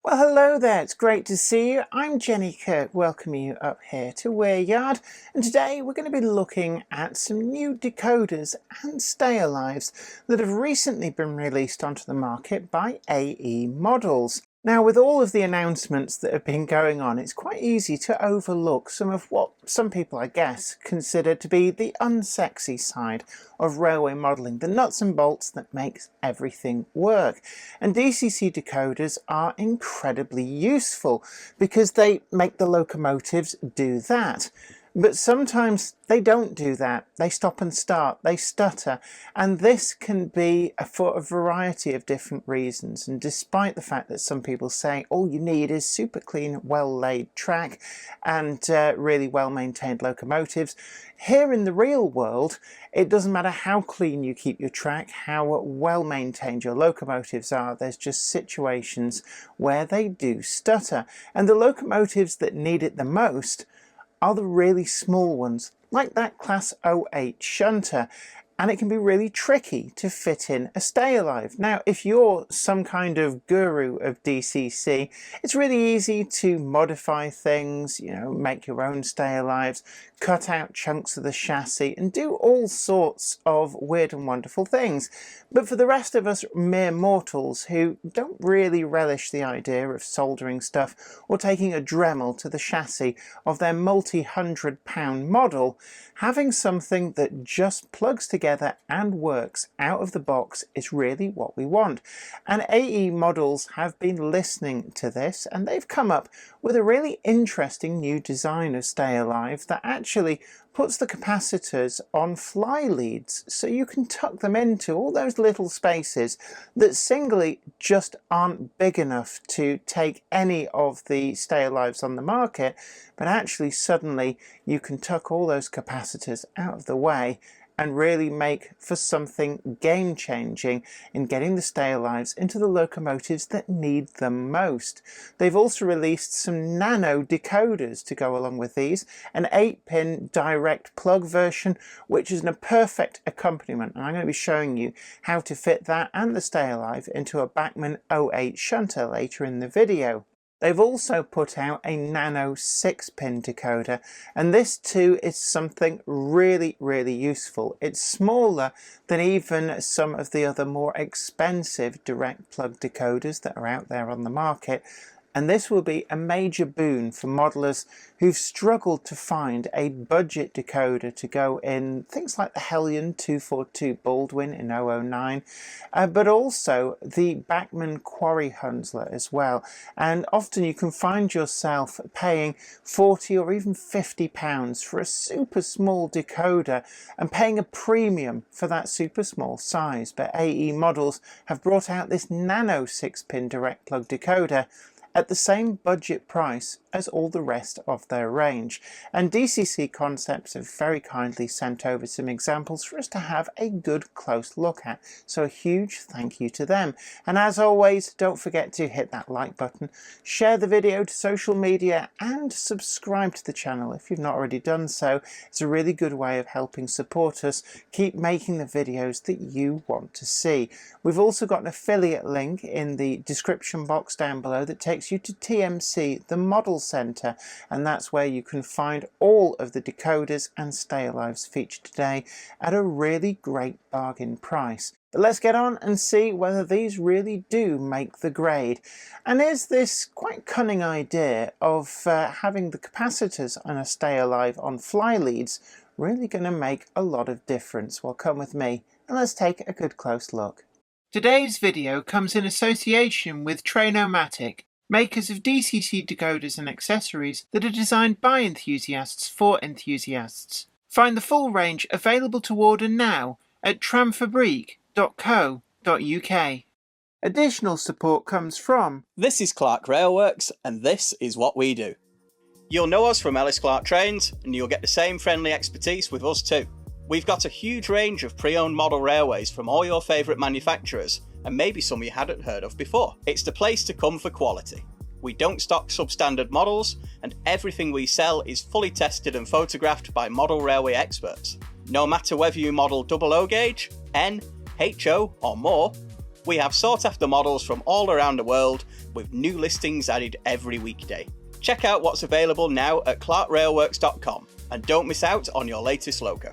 Well, hello there, it's great to see you. I'm Jenny Kirk, welcoming you up here to Weiryard, and today we're going to be looking at some new decoders and stay alives that have recently been released onto the market by AE Models. Now, with all of the announcements that have been going on, it's quite easy to overlook some of what some people, I guess, consider to be the unsexy side of railway modelling, the nuts and bolts that makes everything work. And DCC decoders are incredibly useful because they make the locomotives do that. But sometimes they don't do that. They stop and start, they stutter, and this can be for a variety of different reasons. And despite the fact that some people say all you need is super clean, well laid track and really well maintained locomotives, here in the real world it doesn't matter how clean you keep your track, how well maintained your locomotives are, there's just situations where they do stutter. And the locomotives that need it the most are the really small ones, like that Class 08 shunter, and it can be really tricky to fit in a stay alive. Now, if you're some kind of guru of DCC, it's really easy to modify things, make your own stay alives, cut out chunks of the chassis and do all sorts of weird and wonderful things. But for the rest of us mere mortals who don't really relish the idea of soldering stuff or taking a Dremel to the chassis of their multi-100-pound model, having something that just plugs together and works out of the box is really what we want. And AE Models have been listening to this, and they've come up with a really interesting new design of stay alive that actually puts the capacitors on fly leads, so you can tuck them into all those little spaces that singly just aren't big enough to take any of the stay alives on the market, but actually suddenly you can tuck all those capacitors out of the way and really make for something game-changing in getting the stay alives into the locomotives that need them most. They've also released some nano decoders to go along with these, an 8-pin direct plug version, which is a perfect accompaniment, and I'm going to be showing you how to fit that and the stay alive into a Bachmann 08 shunter later in the video. They've also put out a nano 6-pin decoder, and this too is something really useful. It's smaller than even some of the other more expensive direct plug decoders that are out there on the market, and this will be a major boon for modelers who've struggled to find a budget decoder to go in things like the Hellion 242 Baldwin in 009, but also the Bachmann Quarry Hunsler as well. And often you can find yourself paying £40 or even £50 for a super small decoder and paying a premium for that super small size. But AE Models have brought out this nano 6-pin direct plug decoder at the same budget price as all the rest of their range. And DCC Concepts have very kindly sent over some examples for us to have a good close look at, so a huge thank you to them. And as always, don't forget to hit that like button, share the video to social media and subscribe to the channel if you've not already done so. It's a really good way of helping support us keep making the videos that you want to see. We've also got an affiliate link in the description box down below that takes you to TMC, the Model Centre, and that's where you can find all of the decoders and stay alives featured today at a really great bargain price. But let's get on and see whether these really do make the grade. And is this quite cunning idea of having the capacitors on a stay alive on fly leads really going to make a lot of difference? Well, come with me and let's take a good close look. Today's video comes in association with Tramfabriek, makers of DCC decoders and accessories that are designed by enthusiasts for enthusiasts. Find the full range available to order now at tramfabriek.co.uk. Additional support comes from... This is Clark Railworks, and this is what we do. You'll know us from Ellis Clark Trains, and you'll get the same friendly expertise with us too. We've got a huge range of pre-owned model railways from all your favourite manufacturers, and maybe some you hadn't heard of before. It's the place to come for quality. We don't stock substandard models, and everything we sell is fully tested and photographed by model railway experts. No matter whether you model 00 gauge, N, HO or more, We have sought after models from all around the world, with new listings added every weekday. Check out what's available now at clarkrailworks.com and don't miss out on your latest loco.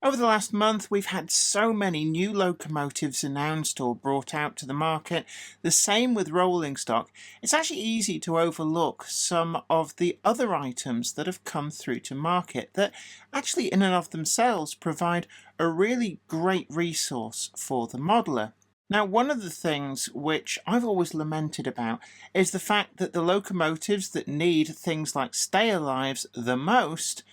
Over the last month, we've had so many new locomotives announced or brought out to the market. The same with rolling stock. It's actually easy to overlook some of the other items that have come through to market that actually in and of themselves provide a really great resource for the modeler. Now, one of the things which I've always lamented about is the fact that the locomotives that need things like stay alives the most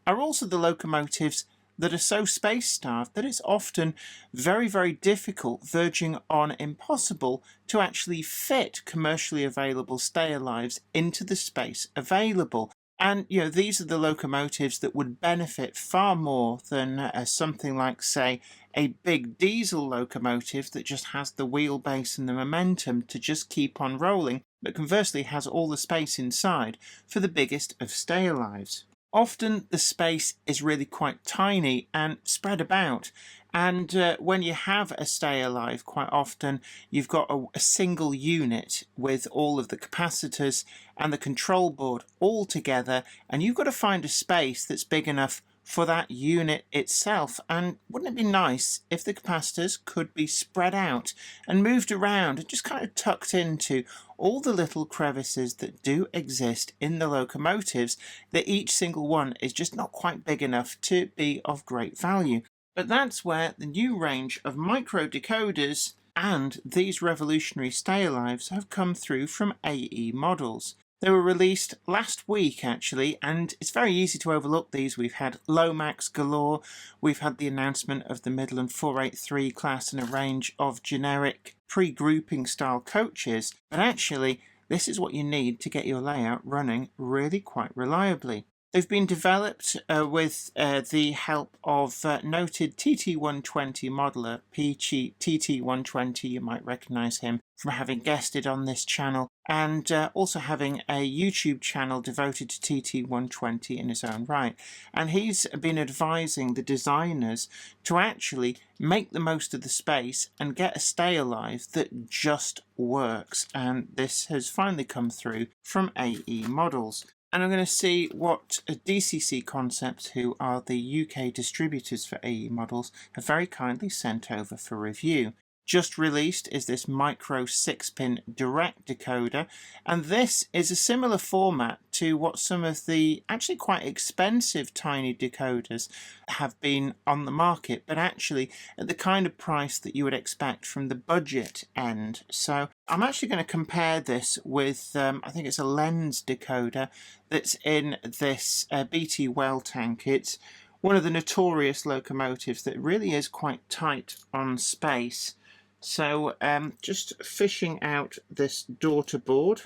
are also the locomotives that are so space-starved that it's often very, very difficult, verging on impossible, to actually fit commercially available stay-alives into the space available. And, these are the locomotives that would benefit far more than something like, say, a big diesel locomotive that just has the wheelbase and the momentum to just keep on rolling, but conversely has all the space inside for the biggest of stay-alives. Often the space is really quite tiny and spread about, and when you have a stay alive, quite often you've got a single unit with all of the capacitors and the control board all together, and you've got to find a space that's big enough for that unit itself. And wouldn't it be nice if the capacitors could be spread out and moved around and just kind of tucked into all the little crevices that do exist in the locomotives, that each single one is just not quite big enough to be of great value. But that's where the new range of micro decoders and these revolutionary stay alives have come through from AE Models. They were released last week, actually, and it's very easy to overlook these. We've had Lomax galore, we've had the announcement of the Midland 483 class and a range of generic pre-grouping style coaches, but actually this is what you need to get your layout running really quite reliably. They've been developed with the help of noted TT120 modeler, TT120, you might recognise him from having guested on this channel, and also having a YouTube channel devoted to TT120 in his own right. And he's been advising the designers to actually make the most of the space and get a stay alive that just works. And this has finally come through from AE Models. And I'm going to see what DCC Concepts, who are the UK distributors for AE Models, have very kindly sent over for review. Just released is this micro 6-pin direct decoder, and this is a similar format to what some of the actually quite expensive tiny decoders have been on the market, but actually at the kind of price that you would expect from the budget end. So I'm actually going to compare this with, I think it's a lens decoder that's in this BT well tank. It's one of the notorious locomotives that really is quite tight on space. So just fishing out this daughter board,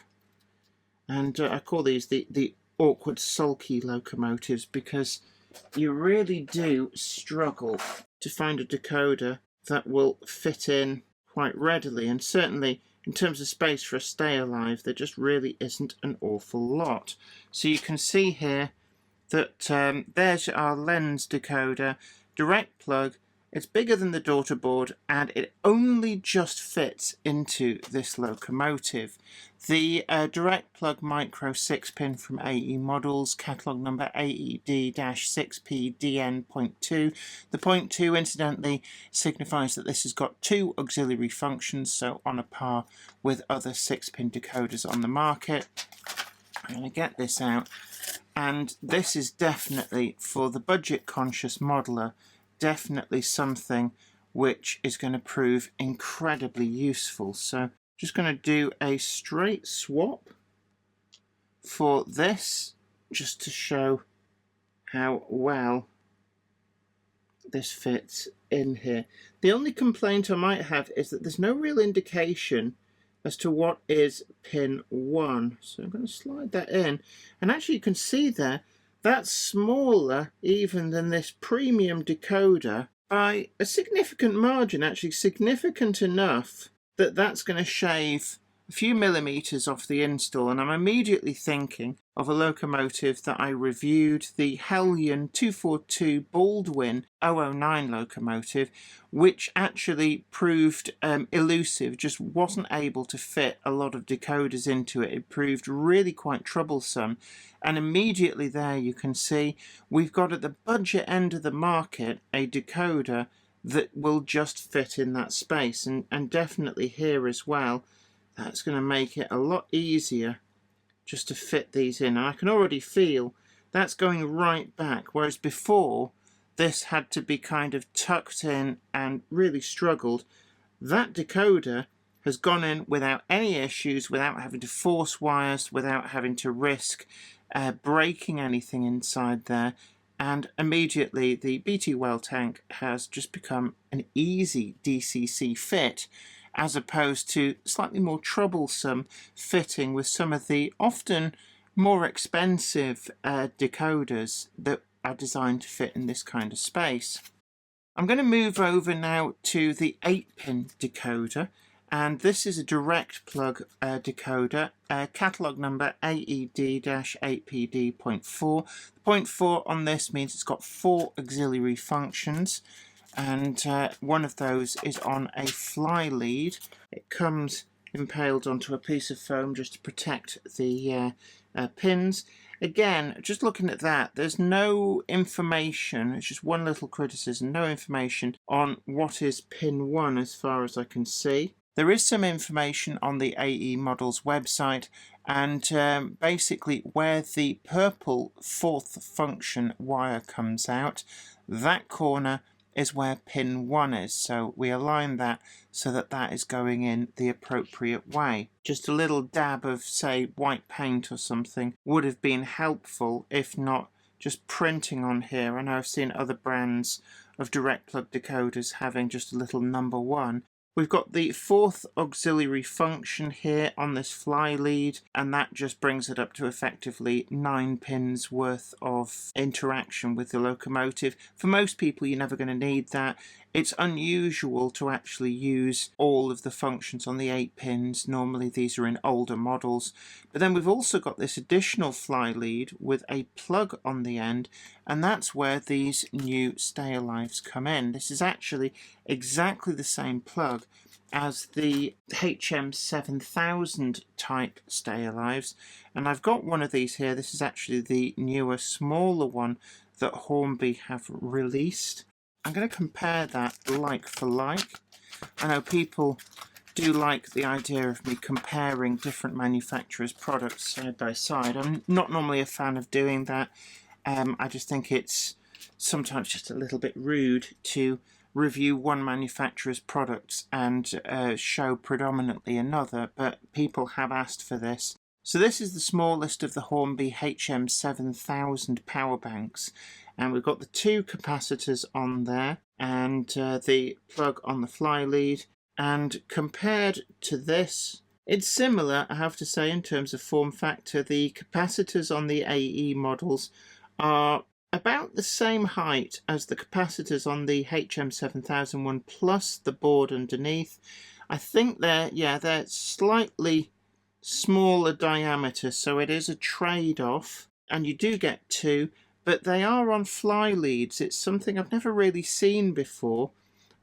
and I call these the awkward sulky locomotives, because you really do struggle to find a decoder that will fit in quite readily, and certainly in terms of space for a stay alive there just really isn't an awful lot. So you can see here that there's our lens decoder, direct plug. It's bigger than the daughter board, and it only just fits into this locomotive. The direct plug micro 6-pin from AE Models, catalogue number AED-6PDN.2. The point 2, incidentally, signifies that this has got 2 auxiliary functions, so on a par with other 6-pin decoders on the market. I'm going to get this out, and this is definitely for the budget-conscious modeler. Definitely something which is going to prove incredibly useful. So just going to do a straight swap for this, just to show how well this fits in here. The only complaint I might have is that there's no real indication as to what is pin 1. So I'm going to slide that in, and actually you can see there that's smaller even than this premium decoder by a significant margin, actually significant enough that that's going to shave a few millimeters off the install, and I'm immediately thinking of a locomotive that I reviewed, the Hellion 242 Baldwin 009 locomotive, which actually proved elusive, just wasn't able to fit a lot of decoders into it. It proved really quite troublesome, and immediately there you can see we've got at the budget end of the market a decoder that will just fit in that space, and definitely here as well. That's going to make it a lot easier just to fit these in. And I can already feel that's going right back, whereas before this had to be kind of tucked in and really struggled. That decoder has gone in without any issues, without having to force wires, without having to risk breaking anything inside there. And immediately the BT well tank has just become an easy DCC fit, as opposed to slightly more troublesome fitting with some of the often more expensive decoders that are designed to fit in this kind of space. I'm going to move over now to the 8-pin decoder, and this is a direct plug decoder, catalogue number AED-8PD.4. The point 4 on this means it's got 4 auxiliary functions, and one of those is on a fly lead. It comes impaled onto a piece of foam just to protect the pins. Again, just looking at that, there's no information, it's just one little criticism, no information on what is pin 1 as far as I can see. There is some information on the AE Models website, and basically where the purple 4th function wire comes out, that corner is where pin 1 is, so we align that so that that is going in the appropriate way. Just a little dab of, say, white paint or something would have been helpful, if not just printing on here. I know I've seen other brands of direct plug decoders having just a little number 1. We've got the 4th auxiliary function here on this fly lead, and that just brings it up to effectively 9 pins worth of interaction with the locomotive. For most people, you're never going to need that. It's unusual to actually use all of the functions on the 8 pins. Normally these are in older models. But then we've also got this additional fly lead with a plug on the end, and that's where these new stay alives come in. This is actually exactly the same plug as the HM7000 type stay alives, and I've got one of these here. This is actually the newer, smaller one that Hornby have released. I'm going to compare that like for like. I know people do like the idea of me comparing different manufacturers' products side by side. I'm not normally a fan of doing that. I just think it's sometimes just a little bit rude to review one manufacturer's products and show predominantly another, but people have asked for this. So this is the smallest of the Hornby HM7000 power banks, and we've got the 2 capacitors on there and the plug on the fly lead, and compared to this, it's similar, I have to say, in terms of form factor. The capacitors on the AE models are about the same height as the capacitors on the HM7000 one, plus the board underneath. I think they're slightly smaller diameter, so it is a trade-off, and you do get 2, but they are on fly leads. It's something I've never really seen before,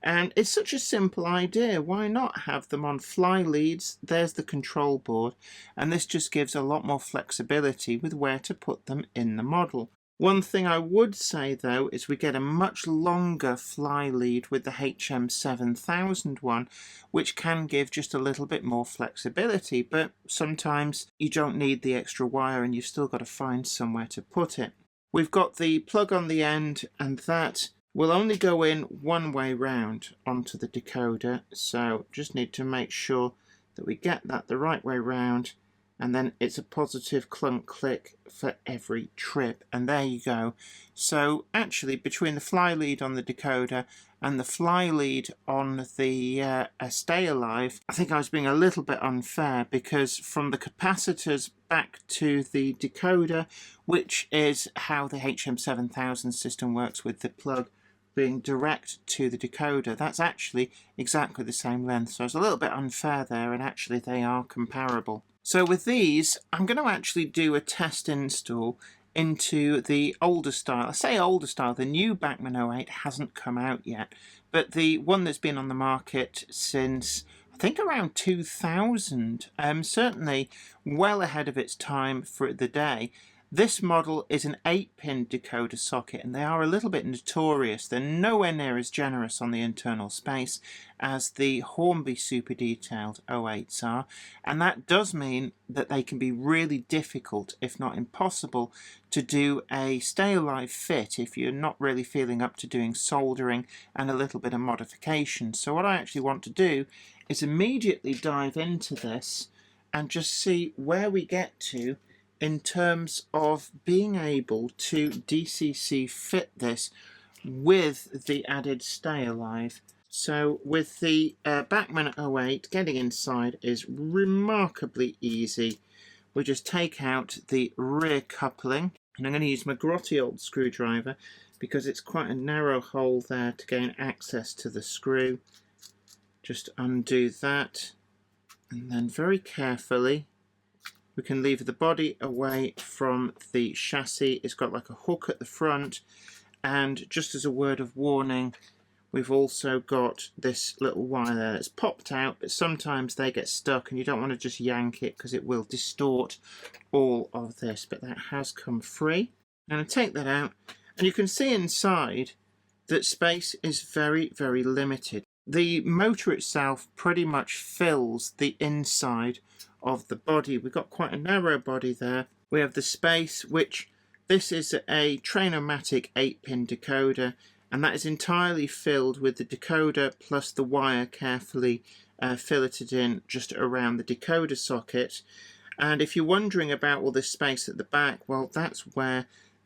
and it's such a simple idea. Why not have them on fly leads? There's the control board, and this just gives a lot more flexibility with where to put them in the model. One thing I would say though is we get a much longer fly lead with the HM7000 one, which can give just a little bit more flexibility, but sometimes you don't need the extra wire and you've still got to find somewhere to put it. We've got the plug on the end, and that will only go in one way round onto the decoder, so just need to make sure that we get that the right way round, and then it's a positive clunk click for every trip, and there you go. So actually, between the fly lead on the decoder and the fly lead on the stay alive, I think I was being a little bit unfair, because from the capacitors back to the decoder, which is how the HM7000 system works with the plug being direct to the decoder, that's actually exactly the same length. So it's a little bit unfair there, and actually they are comparable. So with these, I'm going to actually do a test install into the older style. I say older style, the new Bachmann 08 hasn't come out yet, but the one that's been on the market since I think around 2000, certainly well ahead of its time for the day. This model is an 8-pin decoder socket, and they are a little bit notorious. They're nowhere near as generous on the internal space as the Hornby super detailed 08s are, and that does mean that they can be really difficult, if not impossible, to do a stay alive fit if you're not really feeling up to doing soldering and a little bit of modification. So what I actually want to do is immediately dive into this and just see where we get to in terms of being able to DCC fit this with the added stay alive. So with the Bachmann 08, getting inside is remarkably easy. We just take out the rear coupling, and I'm going to use my grotty old screwdriver because it's quite a narrow hole there to gain access to the screw. Just undo that, and then very carefully we can lever the body away from the chassis. It's got like a hook at the front, and just as a word of warning, we've also got this little wire there that's popped out, but sometimes they get stuck and you don't want to just yank it because it will distort all of this, but that has come free. And I take that out, and you can see inside that space is very, very limited. The motor itself pretty much fills the inside of the body. We've got quite a narrow body there. We have the space, which this is a Tramfabriek 8-pin decoder, and that is entirely filled with the decoder plus the wire carefully filleted in just around the decoder socket. And if you're wondering about all this space at the back, well, that's where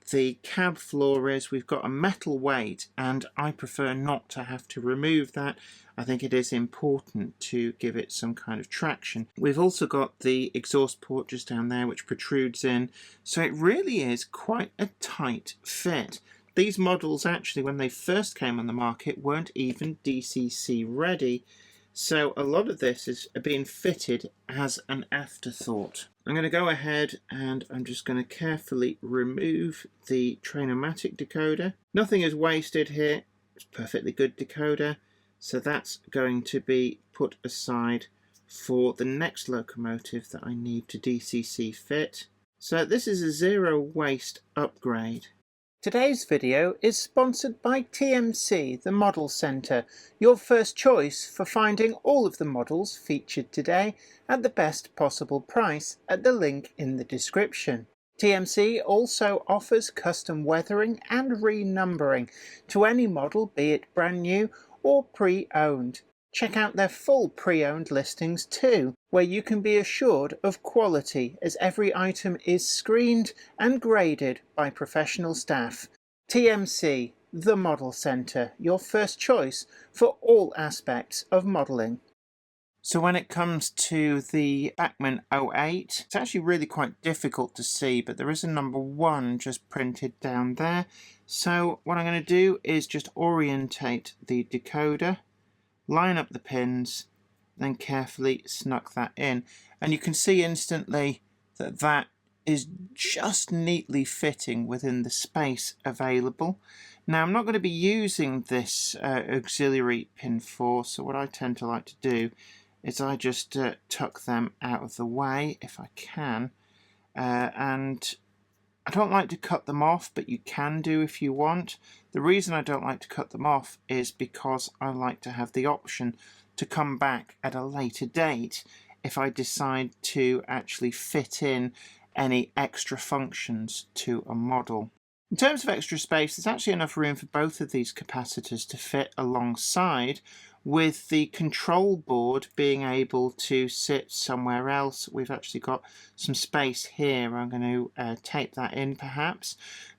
the cab floor is. We've got a metal weight, and I prefer not to have to remove that. I think it is important to give it some kind of traction. We've also got the exhaust port just down there which protrudes in, so it really is quite a tight fit. These models actually, when they first came on the market, weren't even DCC ready, so a lot of this is being fitted as an afterthought. I'm going to go ahead and I'm just going to carefully remove the Tramfabriek decoder. Nothing is wasted here. It's a perfectly good decoder. So that's going to be put aside for the next locomotive that I need to DCC fit. So this is a zero waste upgrade. Today's video is sponsored by TMC, the Model Centre, your first choice for finding all of the models featured today at the best possible price at the link in the description. TMC also offers custom weathering and renumbering to any model, be it brand new or pre-owned. Check out their full pre-owned listings too, where you can be assured of quality as every item is screened and graded by professional staff. TMC, the Model Centre, your first choice for all aspects of modelling. So when it comes to the Bachmann 08, it's actually really quite difficult to see, but there is a number 1 just printed down there. So what I'm going to do is just orientate the decoder, line up the pins, then carefully snuck that in. And you can see instantly that that is just neatly fitting within the space available. Now I'm not going to be using this auxiliary pin 4, so what I tend to like to do is I just tuck them out of the way if I can, and I don't like to cut them off, but you can do if you want. The reason I don't like to cut them off is because I like to have the option to come back at a later date if I decide to actually fit in any extra functions to a model. In terms of extra space, there's actually enough room for both of these capacitors to fit alongside, with the control board being able to sit somewhere else. We've actually got some space here. I'm going to tape that in perhaps.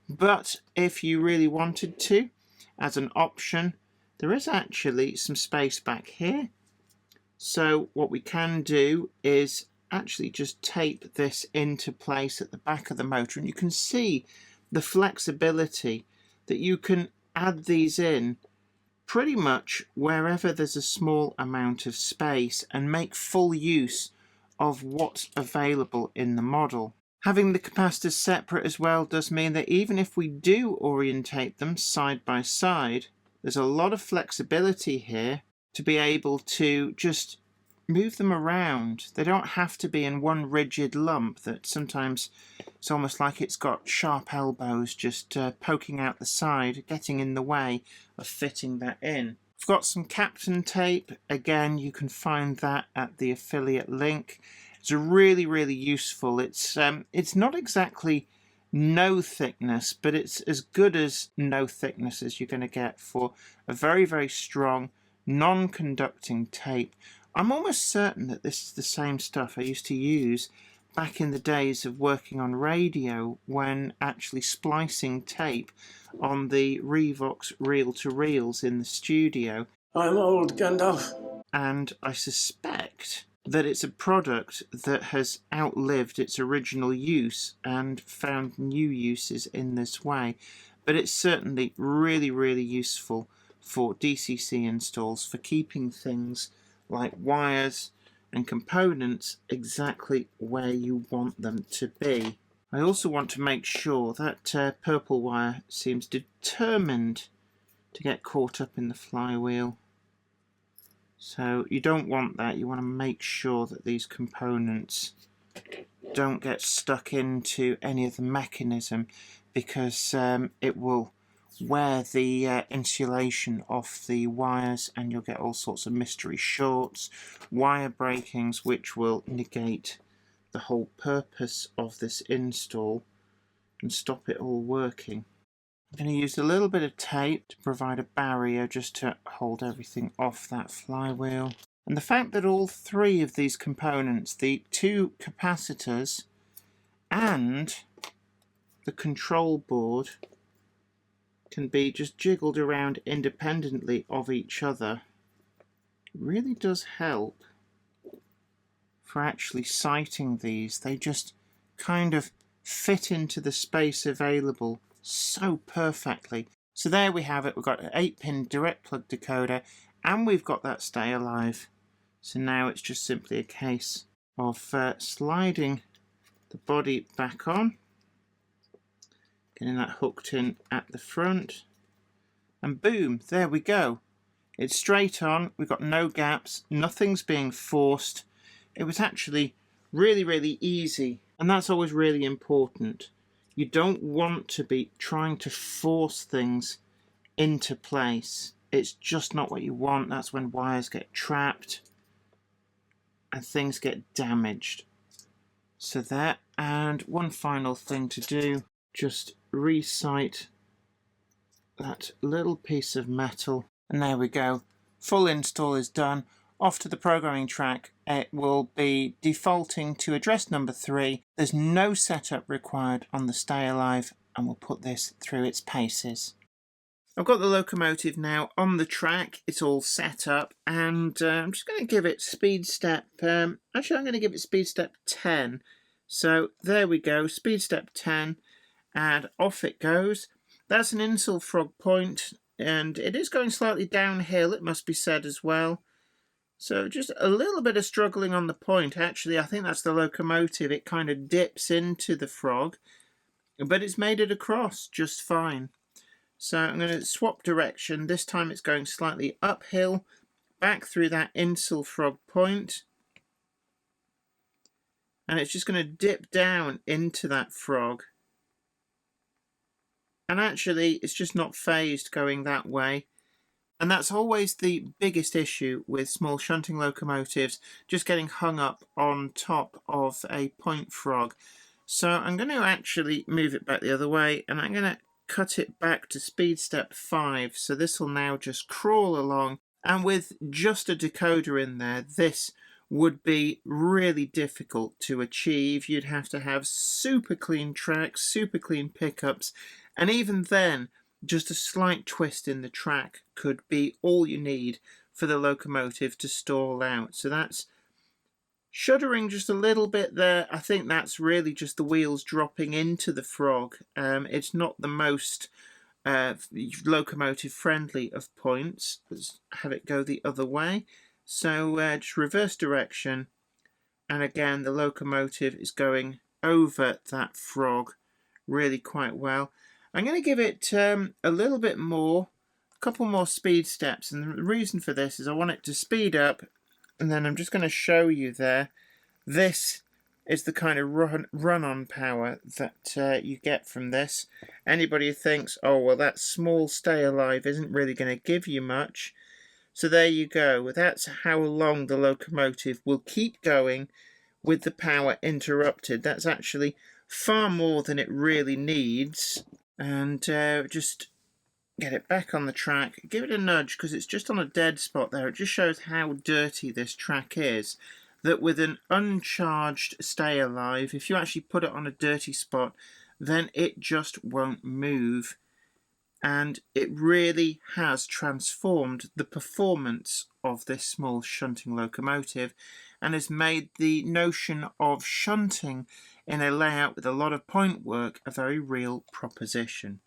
But if you really wanted to, as an option, there is actually some space back here. So what we can do is actually just tape this into place at the back of the motor, and you can see the flexibility that you can add these in pretty much wherever there's a small amount of space and make full use of what's available in the model. Having the capacitors separate as well does mean that even if we do orientate them side by side, there's a lot of flexibility here to be able to just move them around. They don't have to be in one rigid lump that sometimes it's almost like it's got sharp elbows just poking out the side, getting in the way of fitting that in. I've got some Captain tape. Again, you can find that at the affiliate link. It's really, really useful. It's not exactly no thickness, but it's as good as no thickness as you're going to get for a very, very strong non-conducting tape. I'm almost certain that this is the same stuff I used to use back in the days of working on radio when actually splicing tape on the Revox reel-to-reels in the studio. I'm old, Gandalf. And I suspect that it's a product that has outlived its original use and found new uses in this way. But it's certainly really, really useful for DCC installs, for keeping things like wires and components exactly where you want them to be. I also want to make sure that purple wire seems determined to get caught up in the flywheel. So you don't want that. You want to make sure that these components don't get stuck into any of the mechanism, because it will wear the insulation off the wires and you'll get all sorts of mystery shorts, wire breakings, which will negate the whole purpose of this install and stop it all working. I'm going to use a little bit of tape to provide a barrier just to hold everything off that flywheel. And the fact that all three of these components, the two capacitors and the control board, can be just jiggled around independently of each other, really does help for actually sighting these. They just kind of fit into the space available so perfectly. So there we have it. We've got an 8-pin direct plug decoder and we've got that stay alive. So now it's just simply a case of sliding the body back on, getting that hooked in at the front, and boom, there we go. It's straight on. We've got no gaps, nothing's being forced. It was actually really, really easy, and that's always really important. You don't want to be trying to force things into place. It's just not what you want. That's when wires get trapped and things get damaged. So there, and one final thing to do, just resight that little piece of metal, and there we go. Full install is done. Off to the programming track. It will be defaulting to address number 3. There's no setup required on the Stay Alive, and we'll put this through its paces. I've got the locomotive now on the track. It's all set up, and I'm just going to give it speed step. Actually, I'm going to give it speed step 10. So there we go, speed step 10, and off it goes. That's an insel frog point, and it is going slightly downhill, it must be said as well. So just a little bit of struggling on the point. Actually, I think that's the locomotive. It kind of dips into the frog, but it's made it across just fine. So I'm going to swap direction. This time it's going slightly uphill, back through that insel frog point. And it's just going to dip down into that frog. And actually, it's just not phased going that way. And that's always the biggest issue with small shunting locomotives, just getting hung up on top of a point frog. So I'm going to actually move it back the other way, and I'm going to cut it back to speed step 5. So this will now just crawl along, and with just a decoder in there, this would be really difficult to achieve. You'd have to have super clean tracks, super clean pickups, and even then, just a slight twist in the track could be all you need for the locomotive to stall out. So that's shuddering just a little bit there. I think that's really just the wheels dropping into the frog. It's not the most locomotive friendly of points. Let's have it go the other way. So just reverse direction, and again the locomotive is going over that frog really quite well. I'm going to give it a little bit more, a couple more speed steps, and the reason for this is I want it to speed up, and then I'm just going to show you there. This is the kind of run-on power that you get from this. Anybody who thinks, oh well, that small stay alive isn't really going to give you much, so there you go. That's how long the locomotive will keep going with the power interrupted. That's actually far more than it really needs. And just get it back on the track, give it a nudge because it's just on a dead spot there. It just shows how dirty this track is, that with an uncharged stay alive, if you actually put it on a dirty spot, then it just won't move. And it really has transformed the performance of this small shunting locomotive and has made the notion of shunting in a layout with a lot of point work a very real proposition.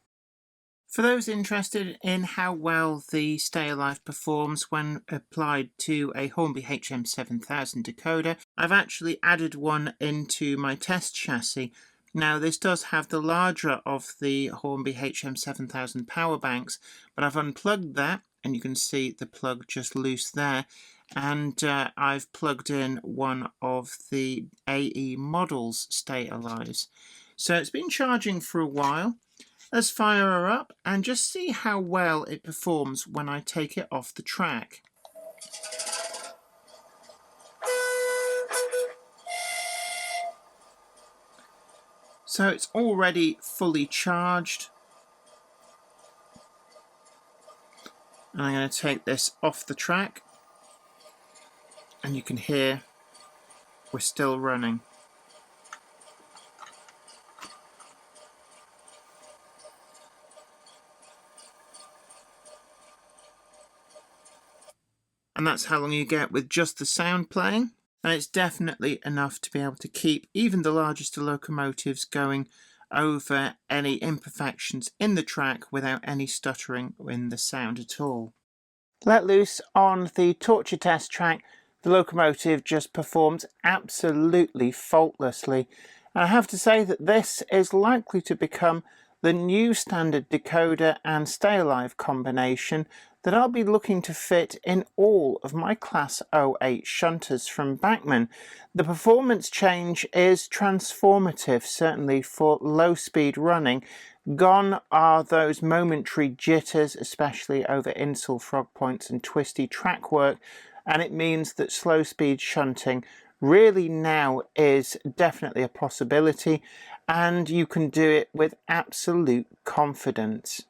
For those interested in how well the stay alive performs when applied to a Hornby HM7000 decoder, I've actually added one into my test chassis. Now this does have the larger of the Hornby HM7000 power banks, but I've unplugged that and you can see the plug just loose there, and I've plugged in one of the AE models stay alives. So it's been charging for a while. Let's fire her up and just see how well it performs when I take it off the track. So it's already fully charged. And I'm going to take this off the track, and you can hear we're still running. And that's how long you get with just the sound playing. And it's definitely enough to be able to keep even the largest of locomotives going over any imperfections in the track without any stuttering in the sound at all. Let loose on the torture test track, the locomotive just performs absolutely faultlessly. And I have to say that this is likely to become the new standard decoder and stay alive combination that I'll be looking to fit in all of my Class 08 shunters from Bachmann. The performance change is transformative, certainly for low speed running. Gone are those momentary jitters, especially over insul frog points and twisty track work, and it means that slow speed shunting really now is definitely a possibility, and you can do it with absolute confidence.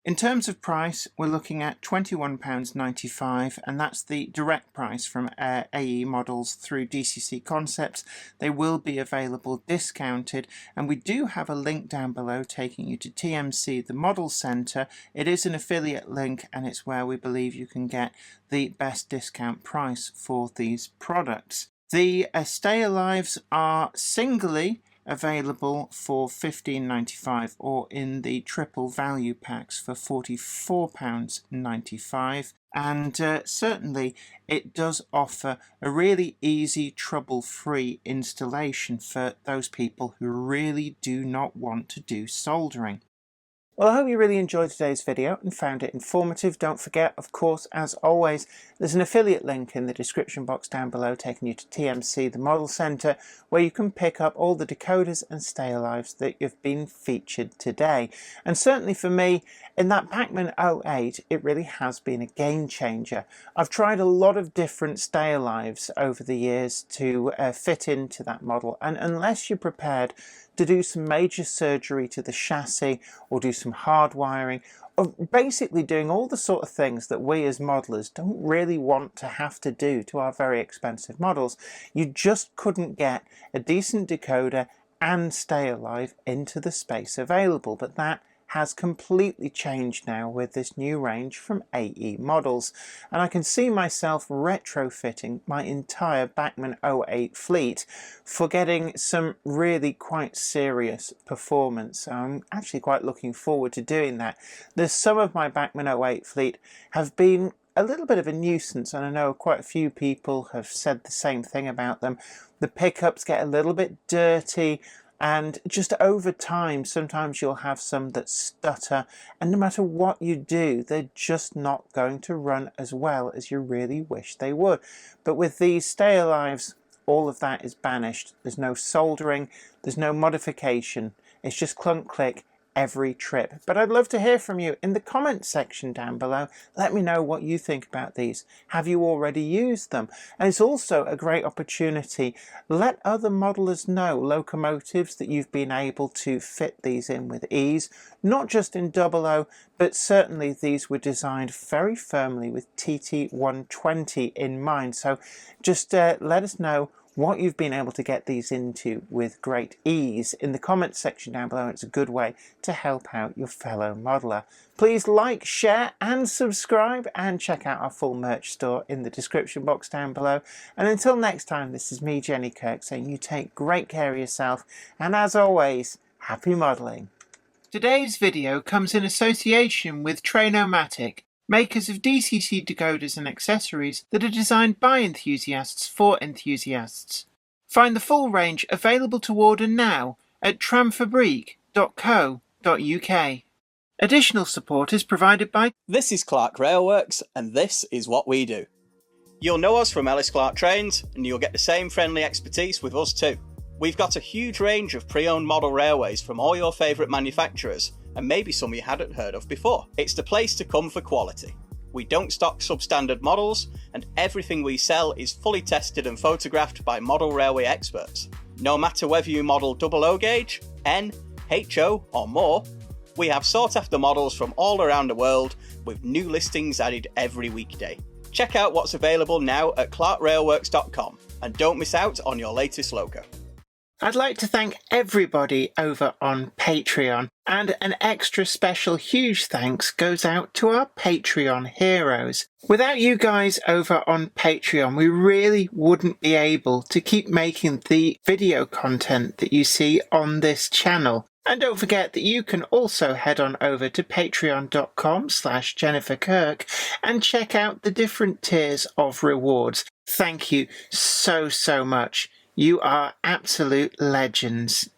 In terms of price, we're looking at £21.95, and that's the direct price from AE models through DCC Concepts. They will be available discounted, and we do have a link down below taking you to TMC, the Model Centre. It is an affiliate link, and it's where we believe you can get the best discount price for these products. The stay alives are singly available for £15.95 or in the triple value packs for £44.95, and certainly it does offer a really easy trouble-free installation for those people who really do not want to do soldering. Well, I hope you really enjoyed today's video and found it informative. Don't forget, of course, as always, there's an affiliate link in the description box down below taking you to TMC, the Model Centre, where you can pick up all the decoders and stay alives that have been featured today. And certainly for me, in that Bachmann 08, it really has been a game changer. I've tried a lot of different stay alives over the years to fit into that model, and unless you're prepared to do some major surgery to the chassis or do some hard wiring, or basically doing all the sort of things that we as modelers don't really want to have to do to our very expensive models, you just couldn't get a decent decoder and stay alive into the space available. But that has completely changed now with this new range from AE models, and I can see myself retrofitting my entire Bachmann 08 fleet for getting some really quite serious performance. So I'm actually quite looking forward to doing that. Some of my Bachmann 08 fleet have been a little bit of a nuisance, and I know quite a few people have said the same thing about them. The pickups get a little bit dirty, and just over time sometimes you'll have some that stutter, and no matter what you do they're just not going to run as well as you really wish they would. But with these Stay Alives, all of that is banished. There's no soldering, there's no modification, it's just clunk click every trip. But I'd love to hear from you in the comments section down below. Let me know what you think about these. Have you already used them? And it's also a great opportunity. Let other modelers know locomotives that you've been able to fit these in with ease, not just in 00, but certainly these were designed very firmly with TT120 in mind. So just let us know what you've been able to get these into with great ease in the comments section down below. It's a good way to help out your fellow modeler. Please like, share and subscribe, and check out our full merch store in the description box down below. And until next time, this is me, Jenny Kirk, saying you take great care of yourself, and as always, happy modelling. Today's video comes in association with Trainomatic, makers of DCC decoders and accessories that are designed by enthusiasts for enthusiasts. Find the full range available to order now at tramfabriek.co.uk. Additional support is provided by... This is Clark Railworks, and this is what we do. You'll know us from Ellis Clark Trains, and you'll get the same friendly expertise with us too. We've got a huge range of pre-owned model railways from all your favourite manufacturers, and maybe some you hadn't heard of before. It's the place to come for quality. We don't stock substandard models, and everything we sell is fully tested and photographed by model railway experts. No matter whether you model 00 gauge, N, HO or more, we have sought after models from all around the world with new listings added every weekday. Check out what's available now at clarkrailworks.com, and don't miss out on your latest logo. I'd like to thank everybody over on Patreon, and an extra special huge thanks goes out to our Patreon heroes. Without you guys over on Patreon, we really wouldn't be able to keep making the video content that you see on this channel. And don't forget that you can also head on over to patreon.com/Jennifer Kirk and check out the different tiers of rewards. Thank you so much. You are absolute legends.